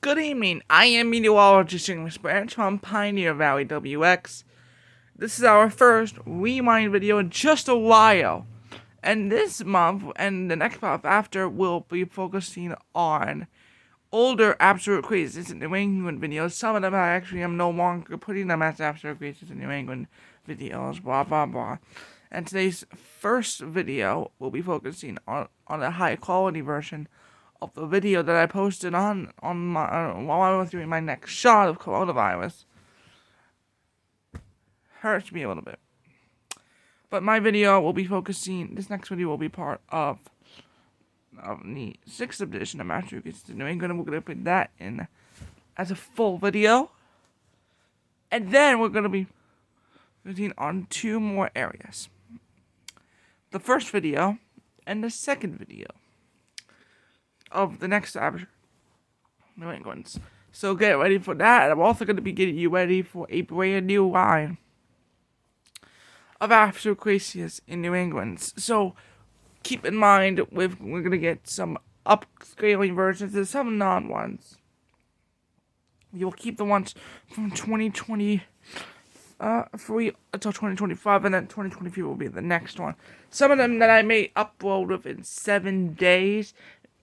Good evening. I am meteorologist English Branch from Pioneer Valley WX. This is our first rewind video in just a while. And this month and the next month after we'll be focusing on older Absolute Crazies in New England videos. Some of them I actually am no longer putting them as Absolute Crazies in New England videos, blah blah blah. And today's first video will be focusing on a high quality version of the video that I posted on my while I was doing my next shot of coronavirus. Hurts me a little bit. But my video will be focusing, this next video will be part of the 6th edition of Master Gets to New England, and we're going to put that in as a full video. And then we're going to be focusing on 2 more areas. The first video and the second video of the next Absolute New England's. So get ready for that. I'm also going to be getting you ready for a brand new line of Absolute Crazies in New England. So keep in mind, we're going to get some upscaling versions and some non-ones. You'll keep the ones from 2020 free until 2025, and then 2023 will be the next one. Some of them that I may upload within 7 days,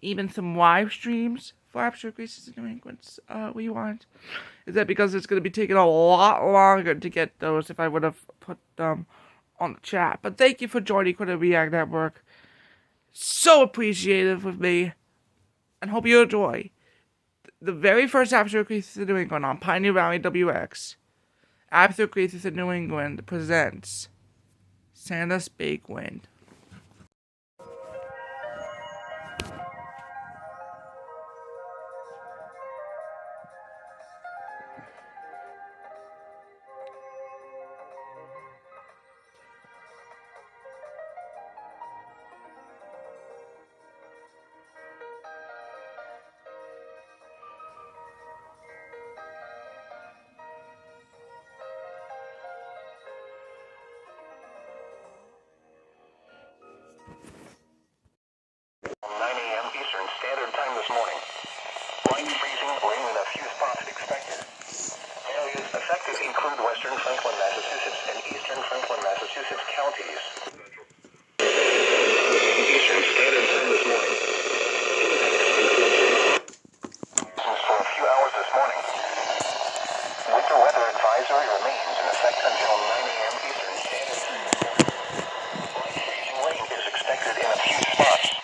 even some live streams for Absolute Crazies in New England's rewind. Is that because it's going to be taking a lot longer to get those if I would have put them on the chat. But thank you for joining Quitter React Network. So appreciative with me, and hope you enjoy the very first Absolute Crazies in New England on Pioneer Valley WX. Absolute Crazies in New England presents Santa's Big Wind. Eastern Standard Time this morning. Light freezing, rain in a few spots expected. Areas affected include western Franklin, Massachusetts, and eastern Franklin, Massachusetts counties. Eastern Standard Time this morning. For a few hours this morning. Winter weather advisory remains in effect until 9 a.m. Eastern Standard Time this morning. Light freezing rain is expected in a few spots.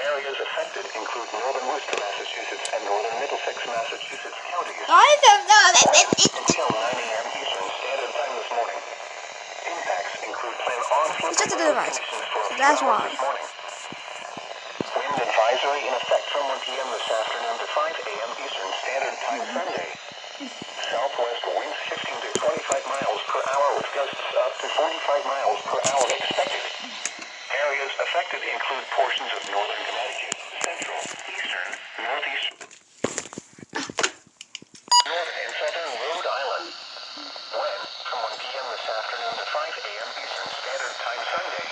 Areas affected include northern Worcester, Massachusetts, and northern Middlesex, Massachusetts counties. Until 9 a.m. Eastern Standard Time this morning. Impacts include planned onslaught conditions for a few hours this morning. Wind advisory in effect from 1 p.m. this afternoon to 5 a.m. Eastern Standard Time Sunday. Southwest winds 15 to 25 miles per hour with gusts up to 45 miles per hour expected. Areas affected include portions of northern Connecticut, central, eastern, northeastern, northern and southern Rhode Island. When, from 1 p.m. this afternoon to 5 a.m. Eastern Standard Time Sunday.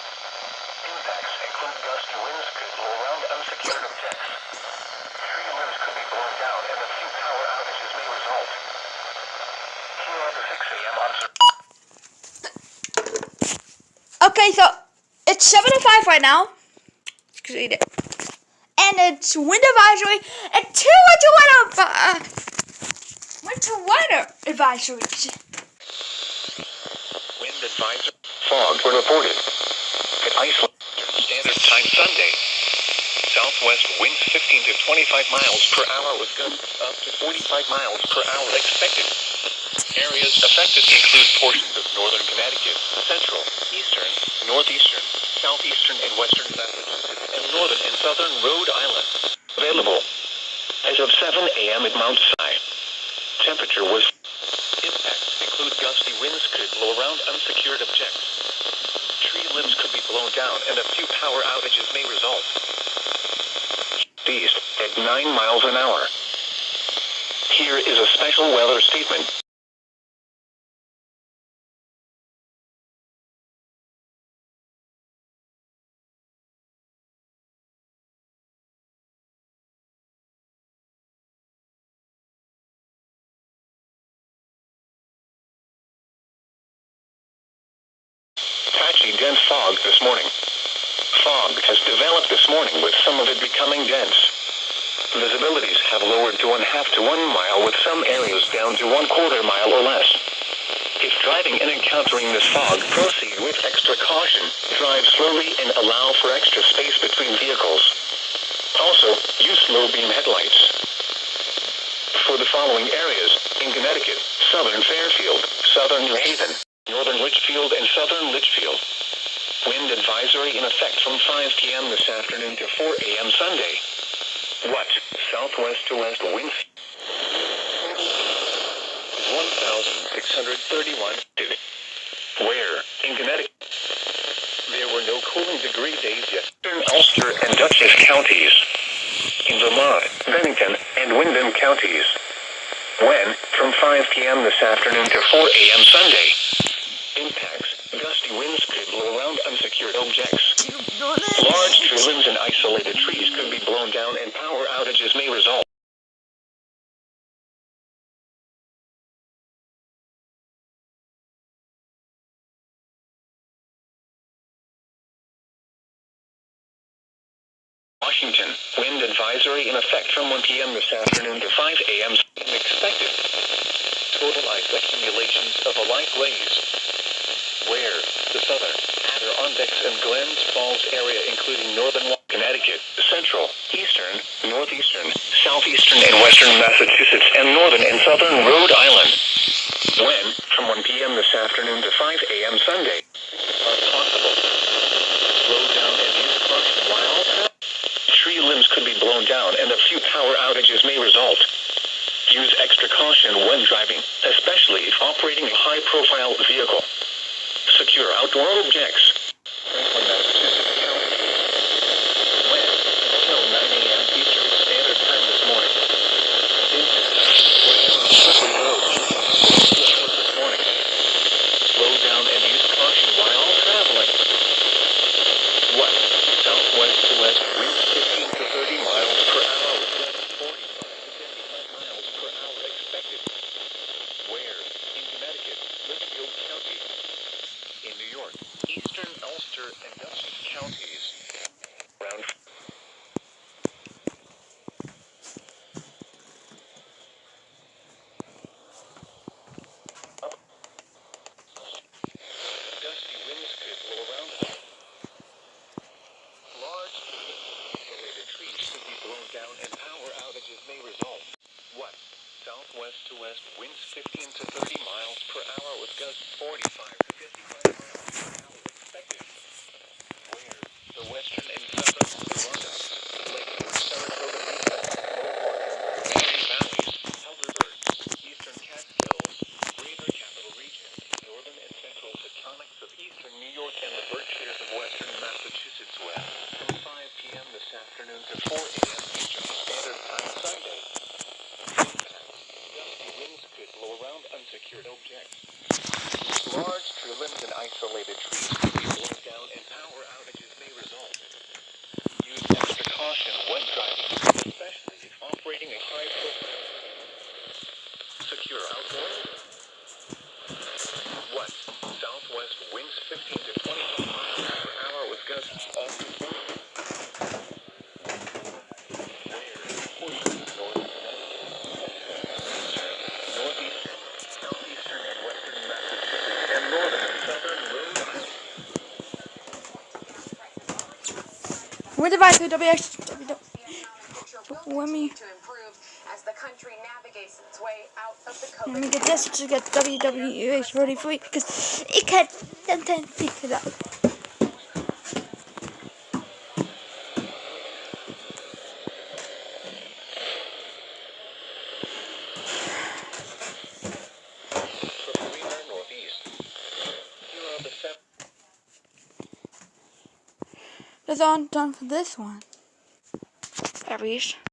Impacts include gusty winds could blow around unsecured objects. Tree limbs could be blown down and a few power outages may result. Here are the 6 a.m. observations. Okay, so it's 7:05 right now. And it's wind advisory and 2 winter weather advisories. Wind advisory. Fog were reported. At Iceland, Standard Time Sunday. Southwest winds 15 to 25 miles per hour with gusts up to 45 miles per hour expected. Areas affected include portions of northern Connecticut, central, eastern, northeastern, southeastern, and western Massachusetts, and northern and southern Rhode Island. Available as of 7 a.m. at Mount Sinai. Temperature was. Impacts include gusty winds could blow around unsecured objects. Tree limbs could be blown down and a few power outages may result. East at 9 miles an hour. Here is a special weather statement. patchy dense fog this morning. Fog has developed this morning with some of it becoming dense. Visibilities have lowered to 1/2 to 1 mile with some areas down to 1/4 mile or less. If driving and encountering this fog, proceed with extra caution. Drive slowly and allow for extra space between vehicles. Also, use low beam headlights. For the following areas, in Connecticut, southern Fairfield, southern New Haven, northern Litchfield and southern Litchfield. Wind advisory in effect from 5 p.m. this afternoon to 4 a.m. Sunday. What? Southwest to west winds 1,631 feet. Where? In Connecticut. There were no cooling degree days yet. In Ulster and Dutchess counties. In Vermont, Bennington, and Windham counties. When? From 5 p.m. this afternoon to 4 a.m. Sunday. Impacts. Gusty winds could blow around unsecured objects. Large tree limbs and isolated trees could be blown down and power outages may result. Washington, wind advisory in effect from 1 p.m. this afternoon to 5 a.m. Expected. Total ice accumulations of a light glaze. Where? The southern, Adirondacks and Glens Falls area including northern Connecticut, central, eastern, northeastern, southeastern and western Massachusetts and northern and southern Rhode Island. When? From 1 p.m. this afternoon to 5 a.m. Sunday. Are possible. Slow down and use caution while tree limbs could be blown down and a few power outages may result. Use extra caution when driving, especially if operating a high-profile vehicle. Secure outdoor objects. Franklin, Massachusetts County. When? Until 9 a.m. Eastern Standard Time this morning. Slippery road. This morning. Slow down and use caution while traveling. What? Southwest to west winds 15 to 30 miles per hour with gusts 45 to 55 miles per hour expected. Where? In Connecticut, Litchfield County. In New York, eastern Ulster and Dutchess counties. Round. Gusty winds could blow around. Large isolated trees could be blown down and power outages may result. What? Southwest to west winds 15 to 30 miles per hour with gusts 45 to 55 miles per hour expected. Where? The western and southern Adirondacks, Lakewood, Saratoga, Miami Valleys, Helderberg, eastern Catskills, Greater Capital Region, northern and central Tectonics of eastern New York and the Berkshires of western Massachusetts west. From 5 p.m. this afternoon to 4 a.m. Eastern Standard Time Sunday. Gusty winds could blow around unsecured objects. Large tree limbs and isolated trees could be blown down and power outages may result. Use extra caution when driving, especially if operating a high-profile. Secure outdoor. What? Southwest winds 15 to 25 miles per hour with gusts up to 40. Wind advisory let me get this to get WWH ready for you because it can't pick it up. That's all done for this one. Aries.